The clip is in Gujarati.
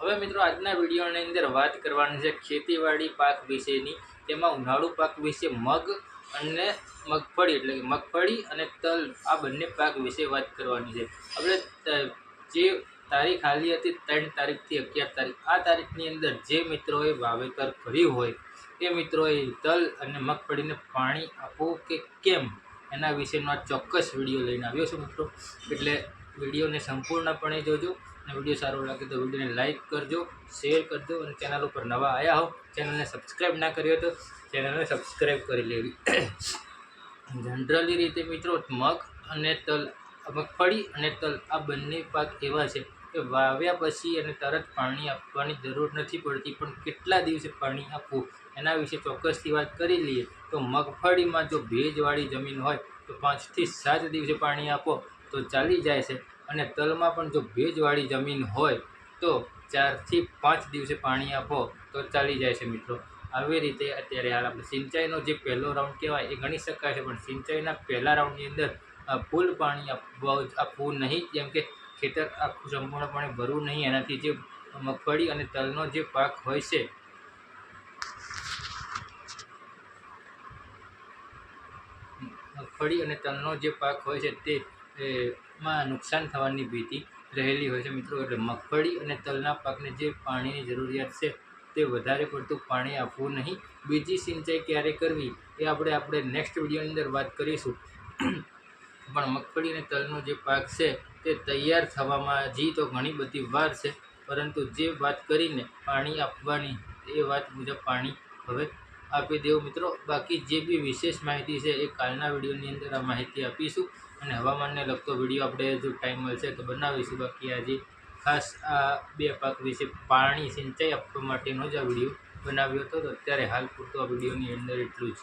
હવે મિત્રો આજના વિડીયોની અંદર વાત કરવાની છે ખેતીવાડી પાક વિશેની। તેમાં ઉનાળુ પાક વિશે મગ અને મગફળી એટલે કે મગફળી અને તલ આ બંને પાક વિશે વાત કરવાની છે। આપણે જે તારીખ હાલી હતી 3 તારીખથી 11 તારીખ, આ તારીખની અંદર જે મિત્રોએ વાવેતર કર્યું હોય એ મિત્રોએ તલ અને મગફળીને પાણી આપવું કે કેમ એના વિશેનો આ ચોક્કસ વિડીયો લઈને આવ્યો છું મિત્રો। એટલે વિડીયોને સંપૂર્ણપણે જોજો અને વિડીયો સારો લાગે તો વિડીયોને લાઇક કરજો, શેર કરજો અને ચેનલ ઉપર નવા આવ્યા હો ચેનલને સબસ્ક્રાઈબ ના કરી હોય તો ચેનલને સબસ્ક્રાઈબ કરી લેવી। જનરલી રીતે મિત્રો મગ અને તલ, મગફળી અને તલ આ બંને પાક એવા છે કે વાવ્યા પછી અને તરત પાણી આપવાની જરૂર નથી પડતી, પણ કેટલા દિવસે પાણી આપવું એના વિશે ચોક્કસથી વાત કરી લઈએ તો મગફળીમાં જો ભેજવાળી જમીન હોય તો 5 થી 7 દિવસે પાણી આપો તો ચાલી જાય છે, અને તલમાં પણ જો ભેજવાળી જમીન હોય તો 4 થી 5 દિવસે પાણી આપો તો ચાલી જાય છે મિત્રો। આવી રીતે અત્યારે હાલ આપણે સિંચાઈનો જે પહેલો રાઉન્ડ કહેવાય એ ગણી શકાય છે, પણ સિંચાઈના પહેલા રાઉન્ડની અંદર ફૂલ પાણી આપવું નહીં, જેમ કે ખેતર આખું સંપૂર્ણપણે ભરવું નહીં। એનાથી જે મગફળી અને તલનો જે પાક હોય છે મગફળી અને તલનો જે પાક હોય છે તેમાં નુકસાન થવાની ભીતિ રહેલી હોય છે મિત્રો। એટલે મગફળી અને તલના પાકને જે પાણીની જરૂરિયાત છે તે વધારે પડતું પાણી આપવું નહીં। બીજી સિંચાઈ ક્યારે કરવી એ આપણે નેક્સ્ટ વિડીયોની અંદર વાત કરીશું। પણ મગફળી અને તલનો જે પાક છે તે તૈયાર થવામાં હજી તો ઘણી બધી વાર છે, પરંતુ જે વાત કરીને પાણી આપવાની એ વાત મુજબ પાણી હવે આપી દેવું મિત્રો। બાકી જે બી વિશેષ માહિતી છે એ કાલના વિડીયોની અંદર આ માહિતી આપીશું, અને હવામાનને લગતો વિડીયો આપણે જો ટાઈમ મળશે તો બનાવીશું। બાકી આજે ખાસ આ બે પાક વિશે પાણી સિંચાઈ આપવા માટેનો જ આ વિડીયો બનાવ્યો હતો, તો અત્યારે હાલ પૂરતો આ વિડીયોની અંદર એટલું જ।